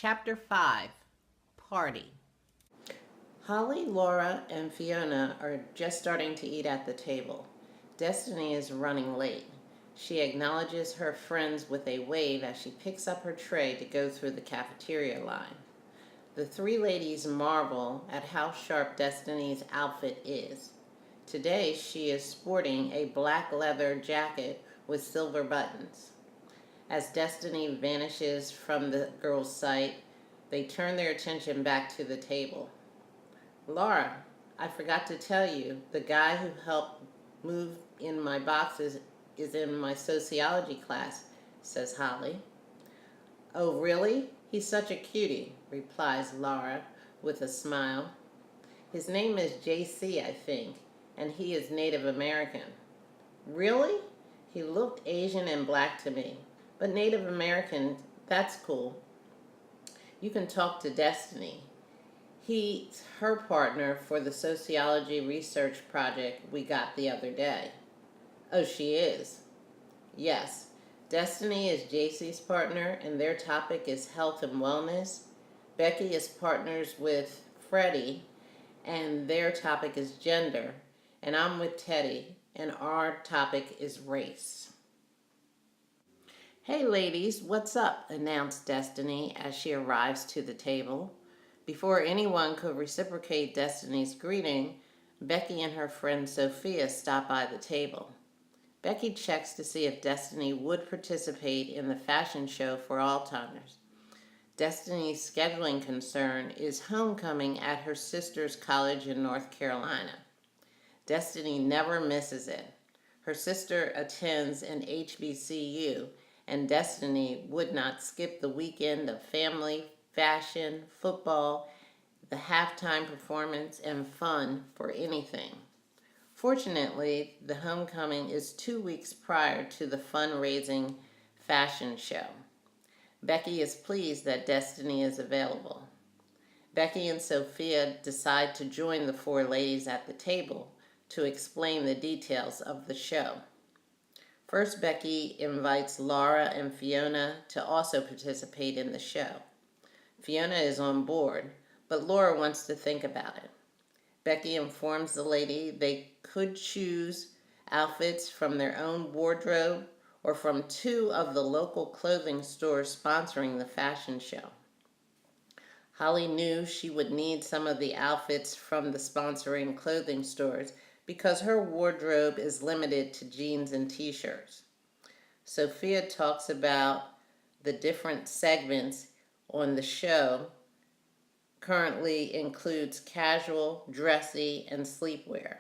Chapter 5, Party. Holly, Laura, and Fiona are just starting to eat at the table. Destiny is running late. She acknowledges her friends with a wave as she picks up her tray to go through the cafeteria line. The three ladies marvel at how sharp Destiny's outfit is. Today she is sporting a black leather jacket with silver buttons. As Destiny vanishes from the girls' sight, they turn their attention back to the table. Laura, I forgot to tell you, the guy who helped move in my boxes is in my sociology class, says Holly. Oh, really? He's such a cutie, replies Laura with a smile. His name is JC, I think, and he is Native American. Really? He looked Asian and black to me, but Native American, that's cool. You can talk to Destiny. He's her partner for the sociology research project we got the other day. Oh, she is? Yes. Destiny is JC's partner, and their topic is health and wellness. Becky is partners with Freddie, and their topic is gender. And I'm with Teddy, and our topic is race. Hey ladies, what's up? Announced Destiny as she arrives to the table. Before anyone could reciprocate Destiny's greeting, Becky and her friend Sophia stop by the table. Becky checks to see if Destiny would participate in the fashion show for Alzheimer's. Destiny's scheduling concern is homecoming at her sister's college in North Carolina. Destiny never misses it. Her sister attends an HBCU, and Destiny would not skip the weekend of family, fashion, football, the halftime performance, and fun for anything. Fortunately, the homecoming is 2 weeks prior to the fundraising fashion show. Becky is pleased that Destiny is available. Becky and Sophia decide to join the four ladies at the table to explain the details of the show. First, Becky invites Laura and Fiona to also participate in the show. Fiona is on board, but Laura wants to think about it. Becky informs the lady they could choose outfits from their own wardrobe or from 2 of the local clothing stores sponsoring the fashion show. Holly knew she would need some of the outfits from the sponsoring clothing stores because her wardrobe is limited to jeans and t-shirts. Sophia talks about the different segments on the show currently includes casual, dressy, and sleepwear.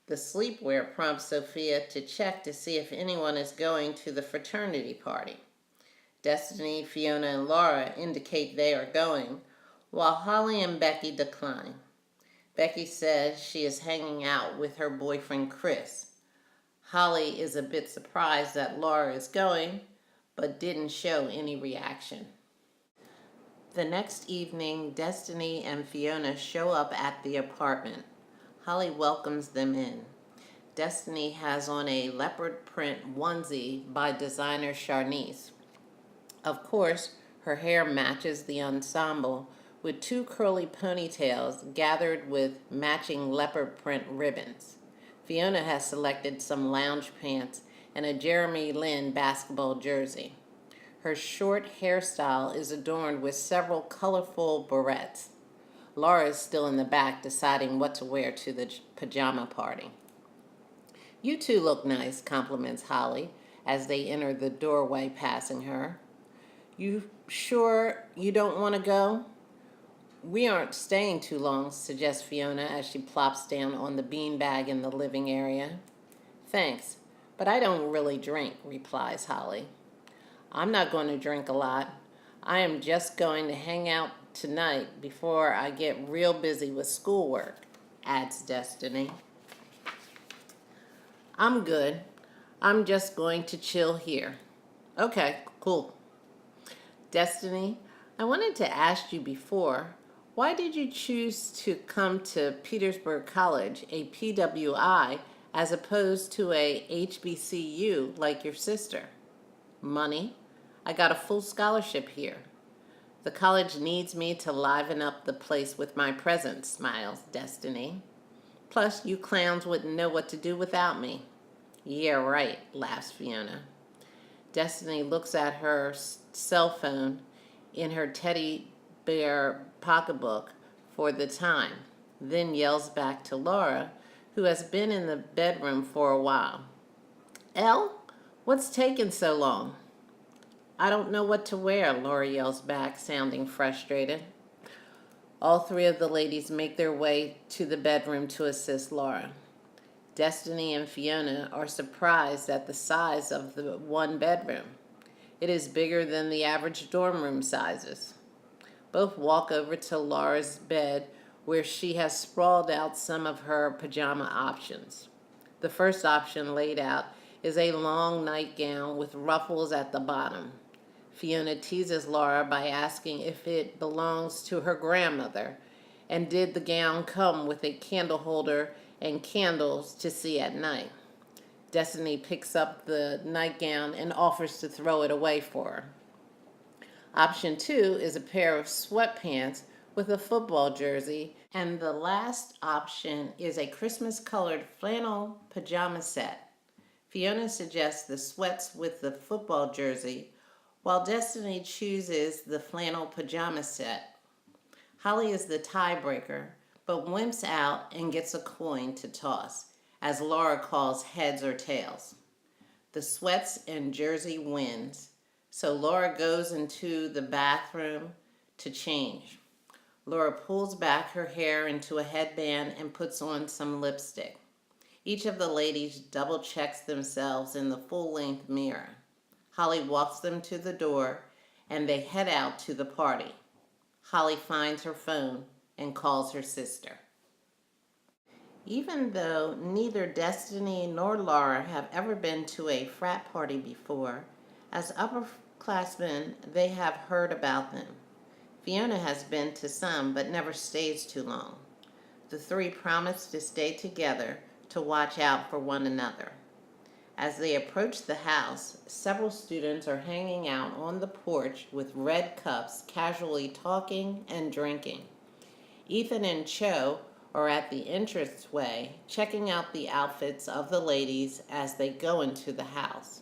The sleepwear prompts Sophia to check to see if anyone is going to the fraternity party. Destiny, Fiona, and Laura indicate they are going, while Holly and Becky decline. Becky says she is hanging out with her boyfriend Chris. Holly is a bit surprised that Laura is going, but didn't show any reaction. The next evening, Destiny and Fiona show up at the apartment. Holly welcomes them in. Destiny has on a leopard print onesie by designer Charnice. Of course, her hair matches the ensemble with 2 curly ponytails gathered with matching leopard print ribbons. Fiona has selected some lounge pants and a Jeremy Lin basketball jersey. Her short hairstyle is adorned with several colorful barrettes. Laura is still in the back deciding what to wear to the pajama party. You two look nice, compliments Holly as they enter the doorway passing her. You sure you don't want to go? We aren't staying too long, suggests Fiona as she plops down on the beanbag in the living area. Thanks, but I don't really drink, replies Holly. I'm not going to drink a lot. I am just going to hang out tonight before I get real busy with schoolwork, adds Destiny. I'm good. I'm just going to chill here. Okay, cool. Destiny, I wanted to ask you before, why did you choose to come to Petersburg College, a PWI, as opposed to a HBCU like your sister? Money. I got a full scholarship here. The college needs me to liven up the place with my presence, smiles Destiny. Plus, you clowns wouldn't know what to do without me. Yeah, right, laughs Fiona. Destiny looks at her cell phone in her teddy bear pocketbook for the time, then yells back to Laura, who has been in the bedroom for a while. Elle, what's taking so long? I don't know what to wear, Laura yells back, sounding frustrated. All three of the ladies make their way to the bedroom to assist Laura. Destiny and Fiona are surprised at the size of the one bedroom. It is bigger than the average dorm room sizes. Both walk over to Laura's bed, where she has sprawled out some of her pajama options. The first option laid out is a long nightgown with ruffles at the bottom. Fiona teases Laura by asking if it belongs to her grandmother, and did the gown come with a candle holder and candles to see at night. Destiny picks up the nightgown and offers to throw it away for her. Option 2 is a pair of sweatpants with a football jersey, and the last option is a Christmas-colored flannel pajama set. Fiona suggests the sweats with the football jersey, while Destiny chooses the flannel pajama set. Holly is the tiebreaker, but wimps out and gets a coin to toss, as Laura calls heads or tails. The sweats and jersey wins, so Laura goes into the bathroom to change. Laura pulls back her hair into a headband and puts on some lipstick. Each of the ladies double checks themselves in the full-length mirror. Holly walks them to the door, and they head out to the party. Holly finds her phone and calls her sister. Even though neither Destiny nor Laura have ever been to a frat party before, as upperclassmen they have heard about them. Fiona has been to some but never stays too long. The three promise to stay together to watch out for one another. As they approach the house, several students are hanging out on the porch with red cups, casually talking and drinking. Ethan and Cho are at the entranceway, checking out the outfits of the ladies as they go into the house.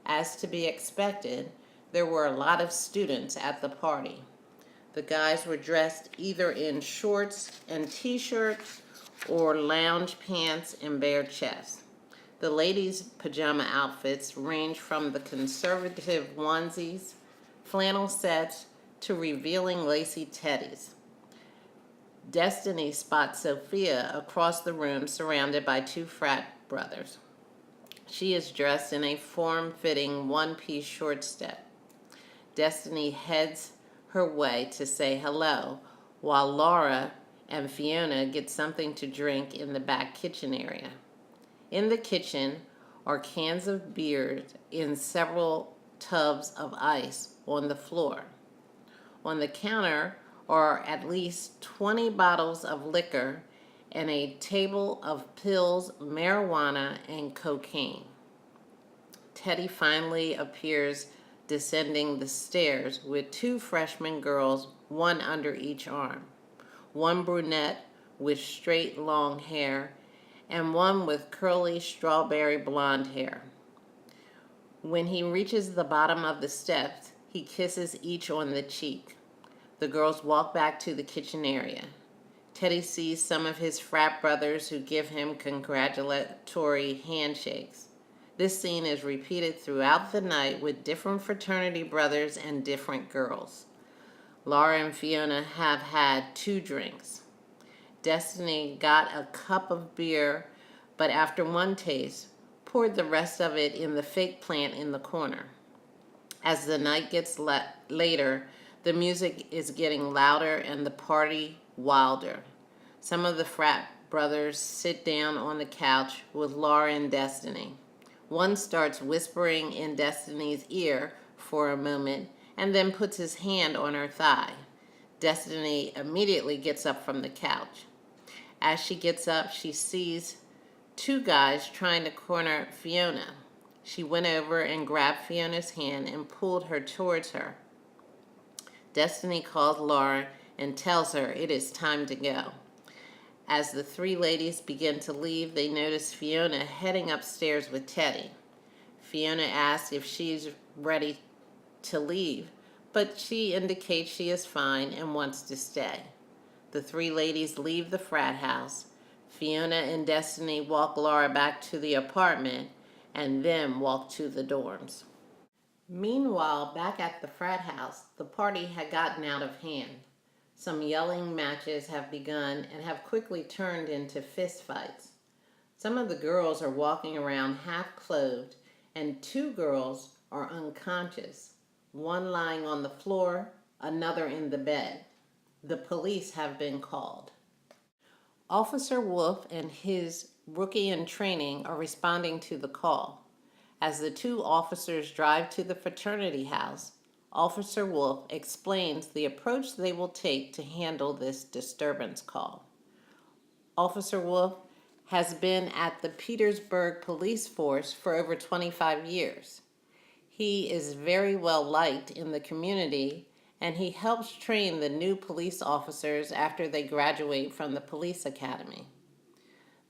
As to be expected, there were a lot of students at the party. The guys were dressed either in shorts and t-shirts or lounge pants and bare chests. The ladies' pajama outfits range from the conservative onesies, flannel sets, to revealing lacy teddies. Destiny spots Sophia across the room surrounded by two frat brothers. She is dressed in a form-fitting one-piece short step. Destiny heads her way to say hello, while Laura and Fiona get something to drink in the back kitchen area. In the kitchen are cans of beer in several tubs of ice on the floor. On the counter are at least 20 bottles of liquor and a table of pills, marijuana, and cocaine. Teddy finally appears descending the stairs with two freshman girls, one under each arm. One brunette with straight long hair and one with curly strawberry blonde hair. When he reaches the bottom of the steps, he kisses each on the cheek. The girls walk back to the kitchen area. Teddy sees some of his frat brothers who give him congratulatory handshakes. This scene is repeated throughout the night with different fraternity brothers and different girls. Laura and Fiona have had 2 drinks. Destiny got a cup of beer, but after one taste, poured the rest of it in the fake plant in the corner. As the night gets later, the music is getting louder and the party wilder. Some of the frat brothers sit down on the couch with Laura and Destiny. One starts whispering in Destiny's ear for a moment and then puts his hand on her thigh. Destiny immediately gets up from the couch. As she gets up, she sees 2 guys trying to corner Fiona. She went over and grabbed Fiona's hand and pulled her towards her. Destiny calls Laura and tells her it is time to go. As the three ladies begin to leave, they notice Fiona heading upstairs with Teddy. Fiona asks if she's ready to leave, but she indicates she is fine and wants to stay. The three ladies leave the frat house. Fiona and Destiny walk Laura back to the apartment and then walk to the dorms. Meanwhile, back at the frat house, the party had gotten out of hand. Some yelling matches have begun and have quickly turned into fistfights. Some of the girls are walking around half-clothed, and two girls are unconscious, one lying on the floor, another in the bed. The police have been called. Officer Wolf and his rookie in training are responding to the call. As the two officers drive to the fraternity house, Officer Wolf explains the approach they will take to handle this disturbance call. Officer Wolf has been at the Petersburg police force for over 25 years. He is very well liked in the community, and he helps train the new police officers after they graduate from the police academy.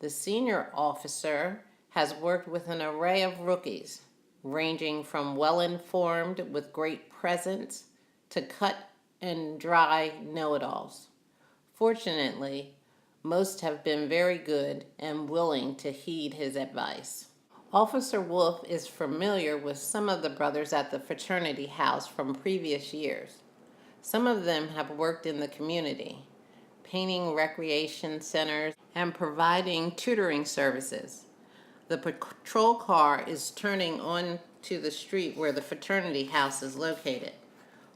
The senior officer has worked with an array of rookies, ranging from well-informed with great presence to cut and dry know-it-alls. Fortunately, most have been very good and willing to heed his advice. Officer Wolf is familiar with some of the brothers at the fraternity house from previous years. Some of them have worked in the community, painting recreation centers and providing tutoring services. The patrol car is turning onto the street where the fraternity house is located.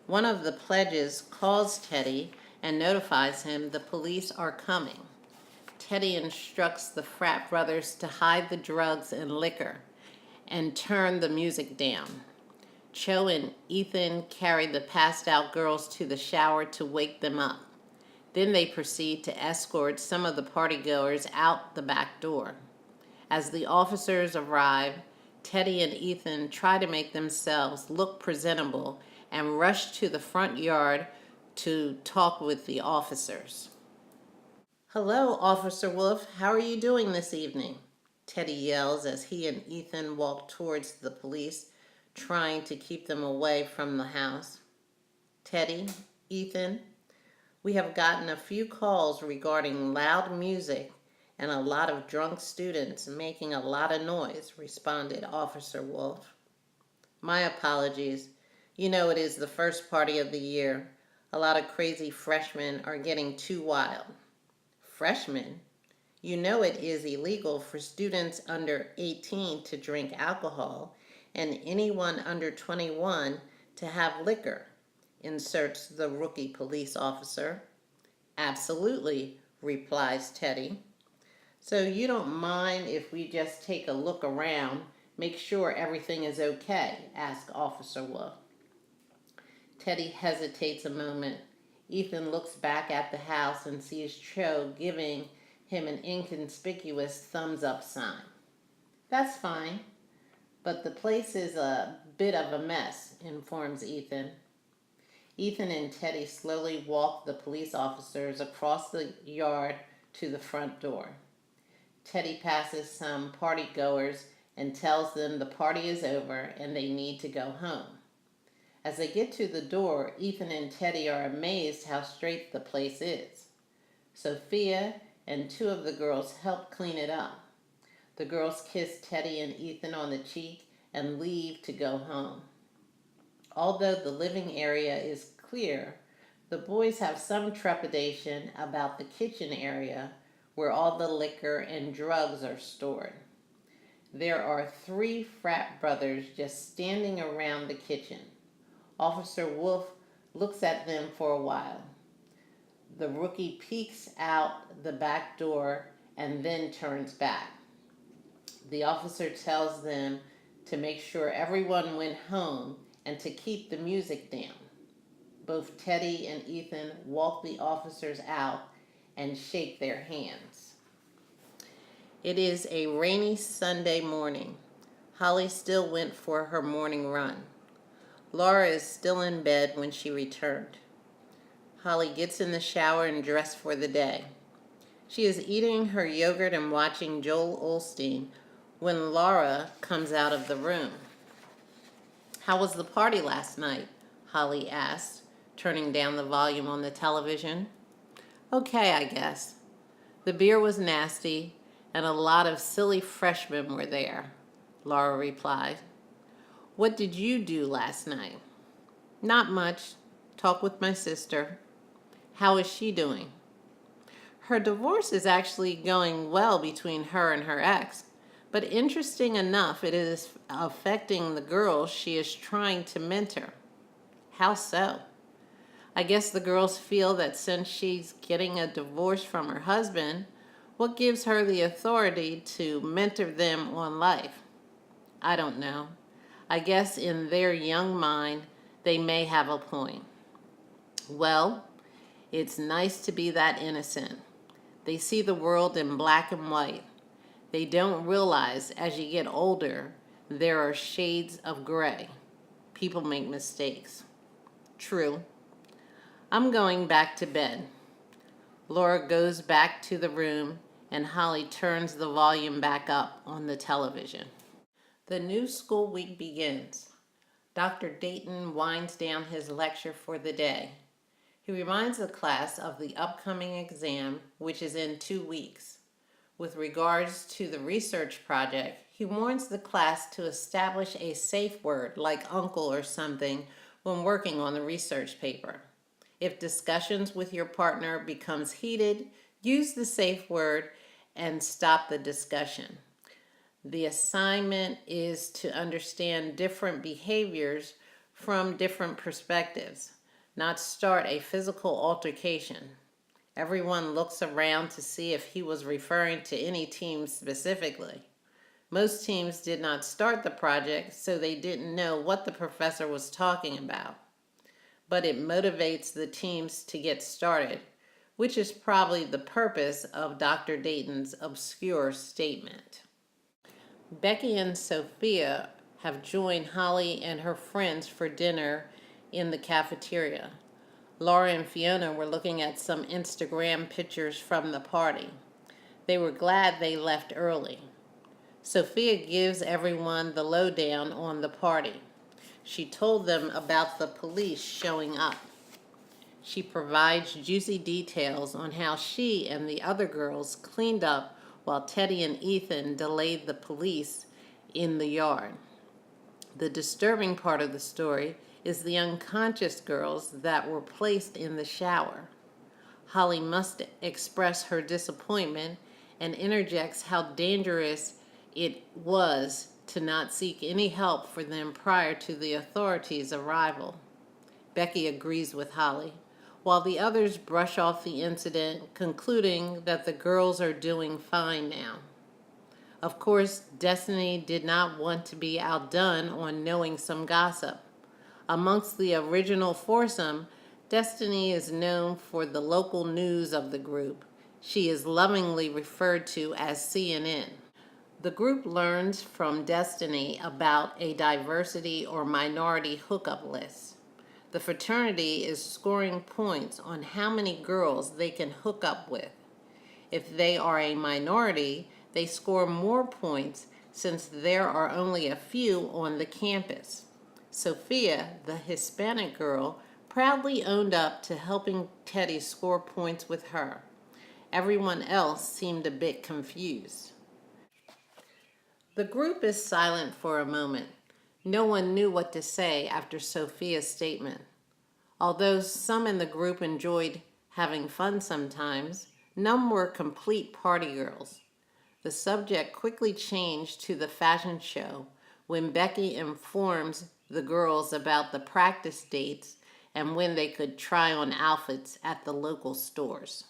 One of the pledges calls Teddy and notifies him the police are coming. Teddy instructs the frat brothers to hide the drugs and liquor and turn the music down. Cho and Ethan carry the passed out girls to the shower to wake them up. Then they proceed to escort some of the partygoers out the back door. As the officers arrive, Teddy and Ethan try to make themselves look presentable and rush to the front yard to talk with the officers. "Hello, Officer Wolf. How are you doing this evening?" Teddy yells as he and Ethan walk towards the police, trying to keep them away from the house. "Teddy, Ethan, we have gotten a few calls regarding loud music and a lot of drunk students making a lot of noise," responded Officer Wolf. "My apologies. You know it is the first party of the year. A lot of crazy freshmen are getting too wild." "Freshmen? You know it is illegal for students under 18 to drink alcohol and anyone under 21 to have liquor," inserts the rookie police officer. "Absolutely," replies Teddy. "So you don't mind if we just take a look around, make sure everything is okay?" asks Officer Wolf. Teddy hesitates a moment. Ethan looks back at the house and sees Cho giving him an inconspicuous thumbs-up sign. "That's fine, but the place is a bit of a mess," informs Ethan. Ethan and Teddy slowly walk the police officers across the yard to the front door. Teddy passes some partygoers and tells them the party is over and they need to go home. As they get to the door, Ethan and Teddy are amazed how straight the place is. Sophia and two of the girls help clean it up. The girls kiss Teddy and Ethan on the cheek and leave to go home. Although the living area is clear, the boys have some trepidation about the kitchen area where all the liquor and drugs are stored. There are 3 frat brothers just standing around the kitchen. Officer Wolf looks at them for a while. The rookie peeks out the back door and then turns back. The officer tells them to make sure everyone went home and to keep the music down. Both Teddy and Ethan walk the officers out and shake their hands. It is a rainy Sunday morning. Holly still went for her morning run. Laura is still in bed when she returned. Holly gets in the shower and dressed for the day. She is eating her yogurt and watching Joel Osteen when Laura comes out of the room. "How was the party last night?" Holly asked, turning down the volume on the television. "Okay, I guess. The beer was nasty, and a lot of silly freshmen were there," Laura replied. "What did you do last night?" "Not much. Talked with my sister." "How is she doing?" "Her divorce is actually going well between her and her ex, but interesting enough, it is affecting the girls she is trying to mentor." "How so?" "I guess the girls feel that since she's getting a divorce from her husband, what gives her the authority to mentor them on life?" "I don't know. I guess in their young mind, they may have a point." "Well, it's nice to be that innocent. They see the world in black and white. They don't realize as you get older, there are shades of gray. People make mistakes." "True. I'm going back to bed." Laura goes back to the room and Holly turns the volume back up on the television. The new school week begins. Dr. Dayton winds down his lecture for the day. He reminds the class of the upcoming exam, which is in 2 weeks. With regards to the research project, he warns the class to establish a safe word like uncle or something when working on the research paper. If discussions with your partner becomes heated, use the safe word and stop the discussion. The assignment is to understand different behaviors from different perspectives, not start a physical altercation. Everyone looks around to see if he was referring to any team specifically. Most teams did not start the project, so they didn't know what the professor was talking about. But it motivates the teams to get started, which is probably the purpose of Dr. Dayton's obscure statement. Becky and Sophia have joined Holly and her friends for dinner in the cafeteria. Laura and Fiona were looking at some Instagram pictures from the party. They were glad they left early. Sophia gives everyone the lowdown on the party. She told them about the police showing up. She provides juicy details on how she and the other girls cleaned up while Teddy and Ethan delayed the police in the yard. The disturbing part of the story is the unconscious girls that were placed in the shower. Holly must express her disappointment and interjects how dangerous it was to not seek any help for them prior to the authorities' arrival. Becky agrees with Holly, while the others brush off the incident, concluding that the girls are doing fine now. Of course, Destiny did not want to be outdone on knowing some gossip. Amongst the original foursome, Destiny is known for the local news of the group. She is lovingly referred to as CNN. The group learns from Destiny about a diversity or minority hookup list. The fraternity is scoring points on how many girls they can hook up with. If they are a minority, they score more points since there are only a few on the campus. Sophia, the Hispanic girl, proudly owned up to helping Teddy score points with her. Everyone else seemed a bit confused. The group is silent for a moment. No one knew what to say after Sophia's statement. Although some in the group enjoyed having fun sometimes, none were complete party girls. The subject quickly changed to the fashion show when Becky informs the girls about the practice dates and when they could try on outfits at the local stores.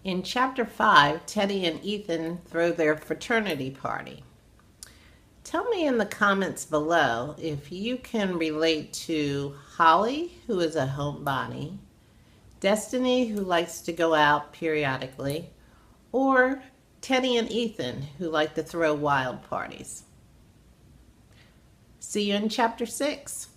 In Chapter 5, Teddy and Ethan throw their fraternity party. Tell me in the comments below if you can relate to Holly, who is a homebody, Destiny, who likes to go out periodically, or Teddy and Ethan, who like to throw wild parties. See you in Chapter 6.